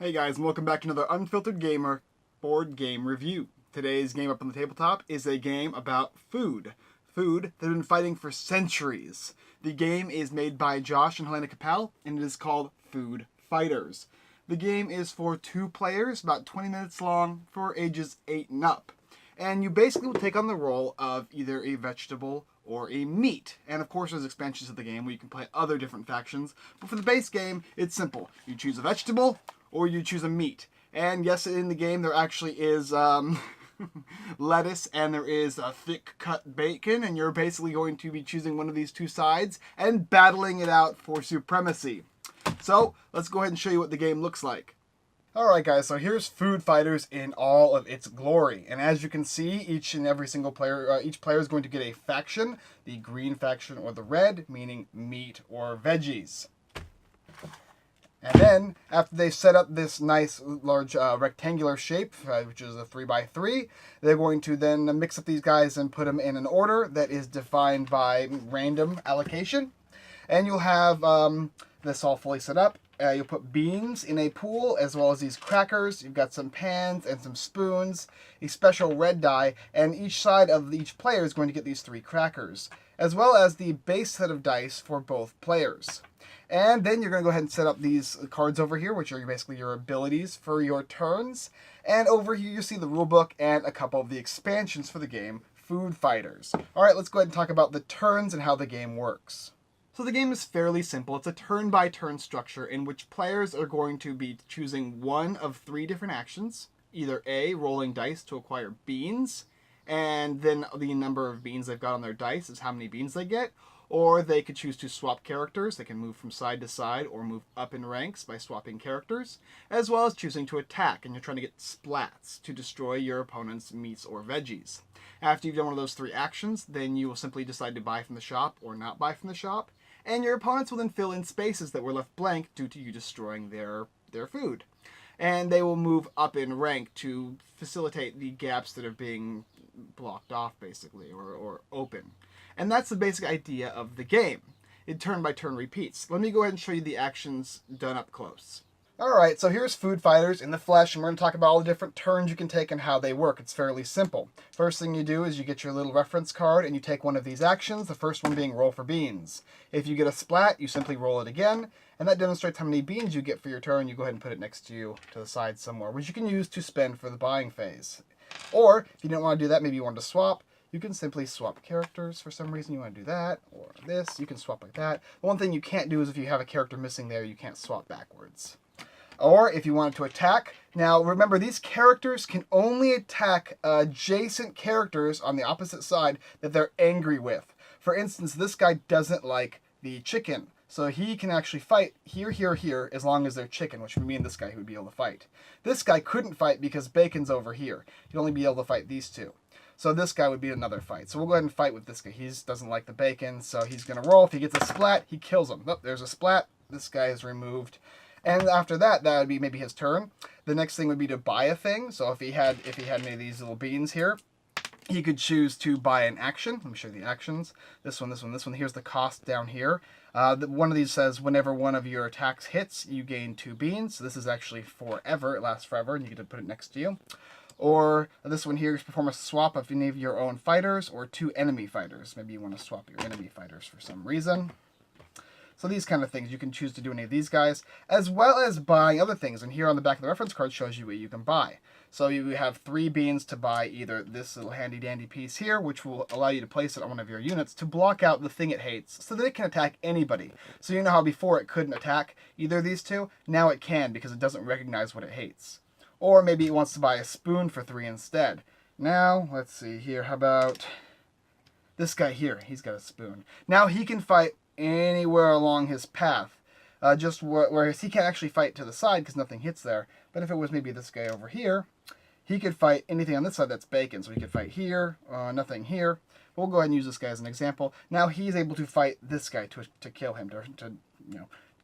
Hey guys, and welcome back to another Unfiltered Gamer board game review. Today's game up on the tabletop is a game about food. Food that have been fighting for centuries. The game is made by Josh and Helena Capel, and it is called Food Fighters. The game is for 2 players, about 20 minutes long, for ages 8 and up. And you basically will take on the role of either a vegetable or a meat. And of course there's expansions of the game where you can play other different factions. But for the base game, it's simple. You choose a vegetable or you choose a meat. And yes, in the game there actually is lettuce and there is a thick cut bacon, and you're basically going to be choosing one of these 2 sides and battling it out for supremacy. So let's go ahead and show you what the game looks like. Alright guys, so here's Food Fighters in all of its glory. And as you can see, each and every single player, each player is going to get a faction. The green faction or the red, meaning meat or veggies. And then, after they set up this nice large rectangular shape, which is a 3x3, they're going to then mix up these guys and put them in an order that is defined by random allocation. And you'll have this all fully set up. You'll put beans in a pool, as well as these crackers. You've got some pans and some spoons, a special red die, and each side of each player is going to get these 3 crackers, as well as the base set of dice for both players. And then you're going to go ahead and set up these cards over here, which are basically your abilities for your turns. And over here you see the rulebook and a couple of the expansions for the game, Food Fighters. Alright, let's go ahead and talk about the turns and how the game works. So the game is fairly simple. It's a turn-by-turn structure in which players are going to be choosing one of 3 different actions. Either A, rolling dice to acquire beans, and then the number of beans they've got on their dice is how many beans they get. Or they could choose to swap characters. They can move from side to side or move up in ranks by swapping characters, as well as choosing to attack, and you're trying to get splats to destroy your opponent's meats or veggies. After you've done one of those 3 actions, then you will simply decide to buy from the shop or not buy from the shop, and your opponents will then fill in spaces that were left blank due to you destroying their food. And they will move up in rank to facilitate the gaps that are being blocked off, basically, or open. And that's the basic idea of the game. It turn-by-turn repeats. Let me go ahead and show you the actions done up close. Alright, so here's Food Fighters in the flesh, and we're going to talk about all the different turns you can take and how they work. It's fairly simple. First thing you do is you get your little reference card and you take one of these actions, the first one being roll for beans. If you get a splat, you simply roll it again, and that demonstrates how many beans you get for your turn. You go ahead and put it next to you to the side somewhere, which you can use to spend for the buying phase. Or, if you don't want to do that, maybe you want to swap, you can simply swap characters. For some reason you want to do that, or this, you can swap like that. The one thing you can't do is if you have a character missing there, you can't swap backwards. Or if you wanted to attack, now remember these characters can only attack adjacent characters on the opposite side that they're angry with. For instance, this guy doesn't like the chicken, so he can actually fight here, here, here, as long as they're chicken, which would mean this guy would be able to fight. This guy couldn't fight because bacon's over here. He'd only be able to fight these 2. So this guy would be another fight. So we'll go ahead and fight with this guy. He doesn't like the bacon, so he's going to roll. If he gets a splat, he kills him. Oh, there's a splat. This guy is removed. And after that, that would be maybe his turn. The next thing would be to buy a thing. So if he had any of these little beans here, he could choose to buy an action. Let me show you the actions. This one, this one, this one. Here's the cost down here. One of these says whenever one of your attacks hits, you gain 2 beans. So this is actually forever. It lasts forever, and you get to put it next to you. Or this one here is perform a swap of any of your own fighters or 2 enemy fighters. Maybe you want to swap your enemy fighters for some reason. So these kind of things, you can choose to do any of these guys, as well as buying other things. And here on the back of the reference card shows you what you can buy. So you have 3 beans to buy either this little handy dandy piece here, which will allow you to place it on one of your units to block out the thing it hates, so that it can attack anybody. So you know how before it couldn't attack either of these 2? Now it can, because it doesn't recognize what it hates. Or maybe it wants to buy a spoon for 3 instead. Now, let's see here, how about this guy here? He's got a spoon. Now he can fight anywhere along his path, just whereas he can't actually fight to the side because nothing hits there. But if it was maybe this guy over here, he could fight anything on this side that's bacon. So he could fight here, nothing here. We'll go ahead and use this guy as an example. Now he's able to fight this guy to kill him, to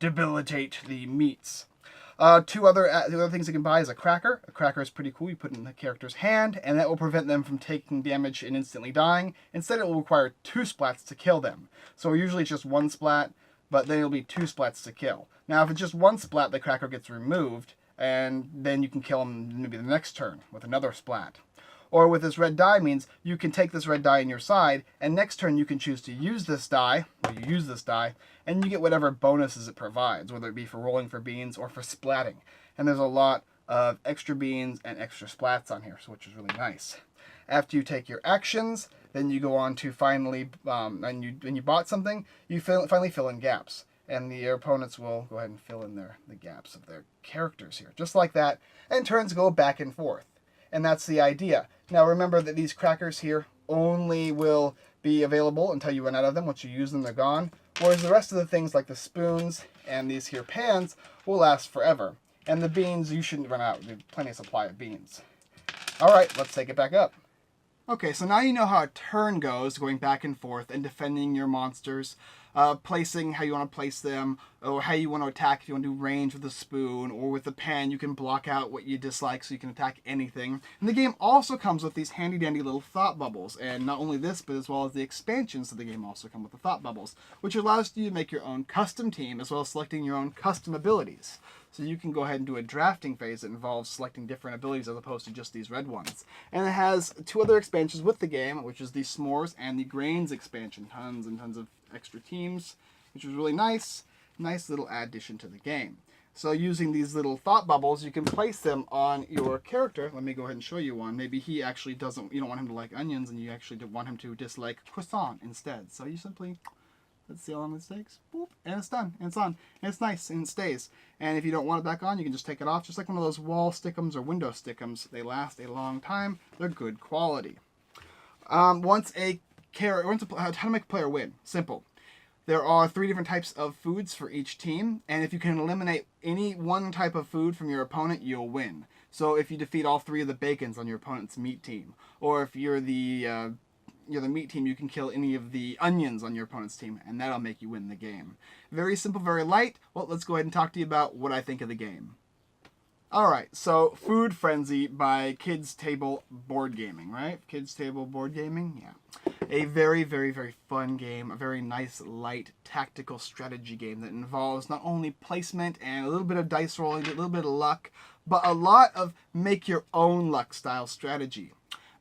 debilitate the meats. 2 other things you can buy is a cracker. A cracker is pretty cool. You put it in the character's hand, and that will prevent them from taking damage and instantly dying. Instead, it will require 2 splats to kill them. So usually it's just 1 splat, but then it'll be 2 splats to kill. Now, if it's just 1 splat, the cracker gets removed, and then you can kill them maybe the next turn with another splat. Or with this red die means you can take this red die in your side, and next turn you can choose to use this die, or you use this die, and you get whatever bonuses it provides, whether it be for rolling for beans or for splatting. And there's a lot of extra beans and extra splats on here, so which is really nice. After you take your actions, then you go on to finally, when you bought something, you finally fill in gaps. And your opponents will go ahead and fill in the gaps of their characters here, just like that, and turns go back and forth. And that's the idea. Now remember that these crackers here only will be available until you run out of them. Once you use them, they're gone. Whereas the rest of the things like the spoons and these here pans will last forever. And the beans, you shouldn't run out. There's plenty of supply of beans. All right, let's take it back up. Okay, so now you know how a turn goes, going back and forth and defending your monsters, placing how you want to place them, or how you want to attack. If you want to do range with a spoon or with a pen, you can block out what you dislike so you can attack anything. And the game also comes with these handy dandy little thought bubbles, and not only this, but as well as the expansions of the game also come with the thought bubbles, which allows you to make your own custom team as well as selecting your own custom abilities. So you can go ahead and do a drafting phase that involves selecting different abilities as opposed to just these red ones. And it has 2 other expansions with the game, which is the S'mores and the Grains expansion. Tons and tons of extra teams, which is really nice. Nice little addition to the game. So using these little thought bubbles, you can place them on your character. Let me go ahead and show you one. Maybe he actually doesn't, you don't want him to like onions, and you actually want him to dislike croissant instead. So you simply... Let's see how long this takes. Boop, and it's done. And it's on. And it's nice and it stays. And if you don't want it back on, you can just take it off. Just like one of those wall stick'ems or window stick'ems. They last a long time. They're good quality. How to make a player win. Simple. There are 3 different types of foods for each team. And if you can eliminate any one type of food from your opponent, you'll win. So if you defeat all 3 of the bacons on your opponent's meat team. Or if you're the meat team, you can kill any of the onions on your opponent's team, and that'll make you win the game. Very simple, very light. Well, let's go ahead and talk to you about what I think of the game. Alright, so Food Frenzy by Kids Table Board Gaming, right? Kids Table Board Gaming? Yeah. A very, very, very fun game. A very nice, light, tactical strategy game that involves not only placement and a little bit of dice rolling, a little bit of luck, but a lot of make-your-own-luck style strategy.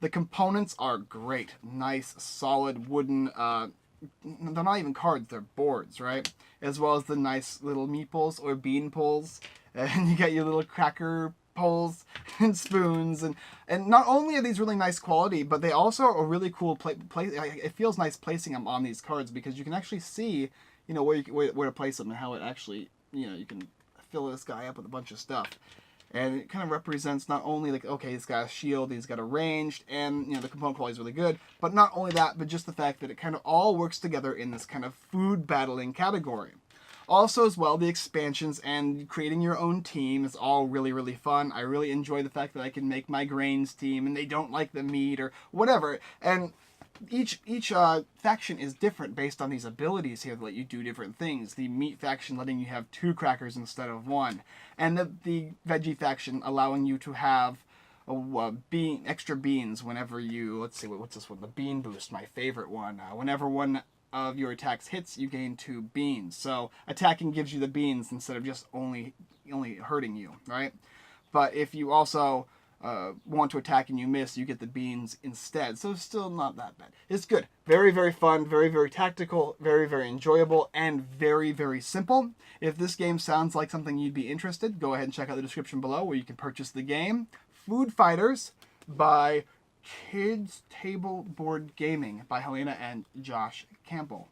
The components are great. Nice, solid wooden, they're not even cards, they're boards, right? As well as the nice little meeples or bean poles. And you get your little cracker poles and spoons. And not only are these really nice quality, but they also are really cool it feels nice placing them on these cards because you can actually see, where to place them and how it actually, you can fill this guy up with a bunch of stuff. And it kind of represents not only like, okay, he's got a shield, he's got a ranged, and the component quality is really good, but not only that, but just the fact that it kind of all works together in this kind of food battling category. Also as well, the expansions and creating your own team is all really, really fun. I really enjoy the fact that I can make my grains team and they don't like the meat or whatever. And each faction is different based on these abilities here that let you do different things. The meat faction letting you have 2 crackers instead of 1. And the veggie faction allowing you to have extra beans whenever you, let's see, what's this one? The bean boost, my favorite one. Whenever one of your attacks hits, you gain 2 beans. So attacking gives you the beans instead of just only hurting you, right? But if you also want to attack and you miss, you get the beans instead. So it's still not that bad. It's good. Very, very fun, very, very tactical, very, very enjoyable, and very, very simple. If this game sounds like something you'd be interested, go ahead and check out the description below where you can purchase the game. Food Fighters by Kids Table Board Gaming by Helena and Josh Campbell.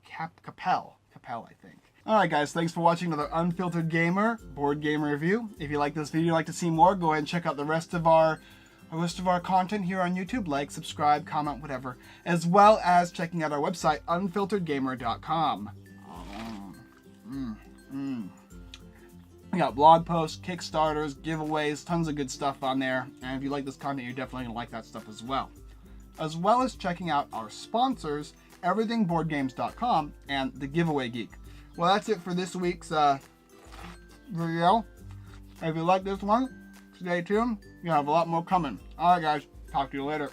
Capel, I think. Alright guys, thanks for watching another Unfiltered Gamer board game review. If you like this video and you'd like to see more, go ahead and check out the rest of our content here on YouTube. Like, subscribe, comment, whatever. As well as checking out our website, unfilteredgamer.com. We got blog posts, Kickstarters, giveaways, tons of good stuff on there. And if you like this content, you're definitely going to like that stuff as well. As well as checking out our sponsors, everythingboardgames.com and The Giveaway Geek. Well, that's it for this week's video. If you like this one, stay tuned. You have a lot more coming. Alright guys, talk to you later.